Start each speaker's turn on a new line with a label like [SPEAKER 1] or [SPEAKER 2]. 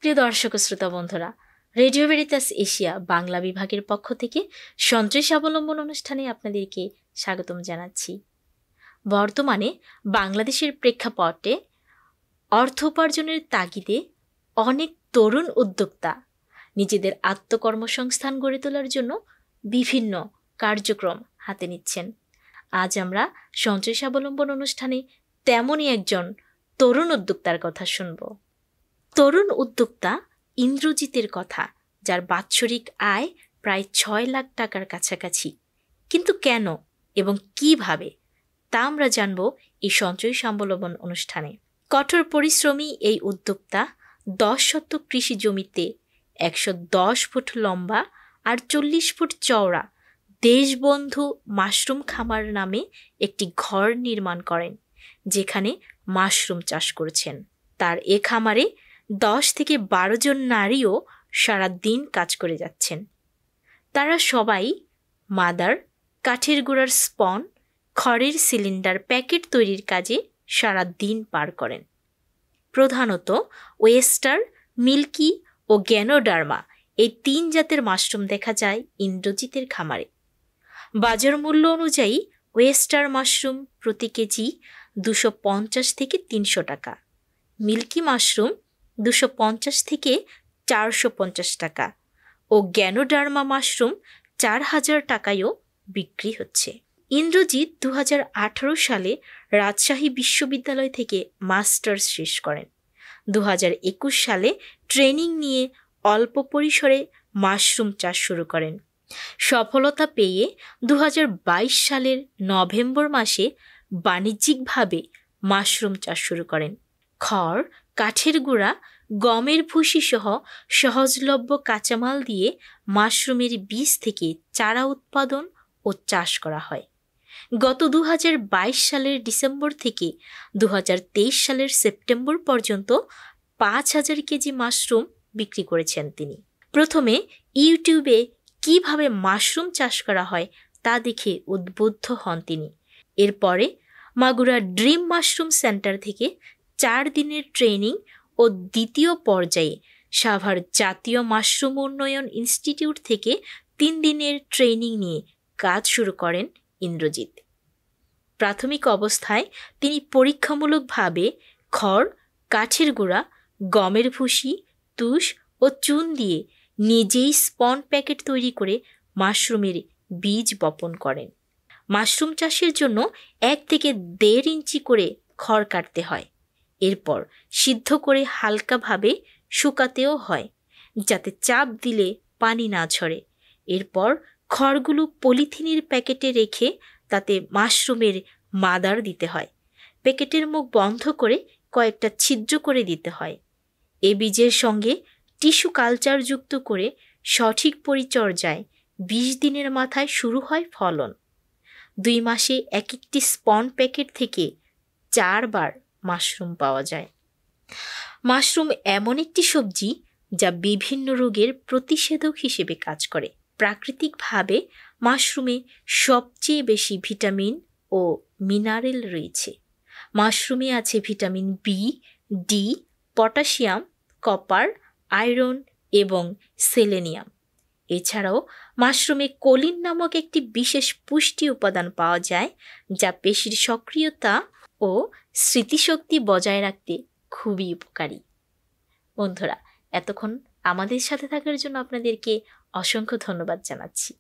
[SPEAKER 1] প্রিয় দর্শক ও শ্রোতা বন্ধুরা, রেডিও ভেরিতাস এশিয়া বাংলা বিভাগের পক্ষ থেকে সঞ্চয় স্বাবলম্বন অনুষ্ঠানে আপনাদেরকে স্বাগতম জানাচ্ছি। বর্তমানে বাংলাদেশের প্রেক্ষাপটে অর্থ উপার্জনের তাগিদে অনেক তরুণ উদ্যোক্তা নিজেদের আত্মকর্মসংস্থান গড়ে তোলার জন্য বিভিন্ন কার্যক্রম হাতে নিচ্ছেন। আজ আমরা সঞ্চয় স্বাবলম্বন অনুষ্ঠানে তেমনই একজন তরুণ উদ্যোক্তার কথা শুনব। তরুণ উদ্যোক্তা ইন্দ্রজিতের কথা, যার বাৎসরিক আয় প্রায় 6 লাখ টাকার কাছাকাছি। কিন্তু কেন এবং কিভাবে তা আমরা জানব এই সঞ্চয় স্বাবলম্বন অনুষ্ঠানে। কঠোর পরিশ্রমী এই উদ্যোক্তা 10 শতক কৃষি জমিতে 110 ফুট লম্বা আর 40 ফুট চওড়া দেশবন্ধু মাশরুম খামার নামে একটি ঘর নির্মাণ করেন, যেখানে মাশরুম চাষ করছেন। তার এ খামারে 10 থেকে 12 জন নারীও সারা দিন কাজ করে যাচ্ছেন। তারা সবাই মাদার, কাঠের গুঁড়ার স্পন, খড়ের সিলিন্ডার প্যাকেট তৈরির কাজে সারা দিন পার করেন। প্রধানত ওয়েস্টার, মিল্কি ও গ্যানোডার্মা এই 3 জাতের মাশরুম দেখা যায় ইন্দ্রজিতের খামারে। বাজার মূল্য অনুযায়ী ওয়েস্টার মাশরুম প্রতি কেজি 250 থেকে 300 টাকা, মিল্কি মাশরুম 250 থেকে 450 টাকা ও গ্যানোডার্মা মাশরুম 4000 টাকায়ও বিক্রি হচ্ছে। ইন্দ্রজিৎ 2018 সালে রাজশাহী বিশ্ববিদ্যালয় থেকে মাস্টার্স শেষ করেন। 2021 সালে ট্রেনিং নিয়ে অল্প পরিসরে মাশরুম চাষ শুরু করেন। সফলতা পেয়ে 2022 সালের নভেম্বর মাসে বাণিজ্যিকভাবে মাশরুম চাষ শুরু করেন। খড়, কাঠের গুঁড়া, গমের ভুসি সহ সহজলভ্য কাঁচামাল দিয়ে মাশরুমের বীজ থেকে চারা উৎপাদন ও চাষ করা হয়। গত 2022 সালের ডিসেম্বর থেকে 2023 সালের সেপ্টেম্বর পর্যন্ত 5000 কেজি মাশরুম বিক্রি করেছেন তিনি। প্রথমে ইউটিউবে কিভাবে মাশরুম চাষ করা হয় তা দেখে উদ্বুদ্ধ হন তিনি। এরপরে মাগুরা ড্রিম মাশরুম সেন্টার থেকে 4 দিনের ট্রেনিং ও দ্বিতীয় পর্যায়ে সাভার জাতীয় মাশরুম উন্নয়ন ইনস্টিটিউট থেকে 3 দিনের ট্রেনিং নিয়ে কাজ শুরু করেন ইন্দ্রজিৎ। প্রাথমিক অবস্থায় তিনি পরীক্ষামূলকভাবে খড়, কাঠের গুঁড়া, গমের ভুসি, তুষ ও চুন দিয়ে নিজেই স্পন প্যাকেট তৈরি করে মাশরুমের বীজ বপন করেন। মাশরুম চাষের জন্য 1 থেকে 1.5 ইঞ্চি করে খড় কাটতে হয়। এরপর সিদ্ধ করে হালকাভাবে শুকাতেও হয়, যাতে চাপ দিলে পানি না ঝরে। এরপর খড়গুলো পলিথিনের প্যাকেটে রেখে তাতে মাশরুমের মাদার দিতে হয়। প্যাকেটের মুখ বন্ধ করে কয়েকটা ছিদ্র করে দিতে হয়। এ বীজের সঙ্গে টিস্যু কালচার যুক্ত করে সঠিক পরিচর্যায় 20 দিনের মাথায় শুরু হয় ফলন। 2 মাসে এক একটি স্পন প্যাকেট থেকে 4 বার মাশরুম পাওয়া যায়। মাশরুম এমন একটি সবজি যা বিভিন্ন রোগের প্রতিষেধক হিসেবে কাজ করে। প্রাকৃতিকভাবে মাশরুমে সবচেয়ে বেশি ভিটামিন ও মিনারেল রয়েছে। মাশরুমে আছে vitamin B, D, potassium, copper, iron এবং সেলেনিয়াম। এছাড়াও মাশরুমে কোলিন নামক একটি বিশেষ পুষ্টি উপাদান পাওয়া যায়, যা পেশির সক্রিয়তা ও স্মৃতিশক্তি বজায় রাখতে খুবই উপকারী। বন্ধুরা, এতক্ষণ আমাদের সাথে থাকার জন্য আপনাদেরকে অসংখ্য ধন্যবাদ জানাচ্ছি।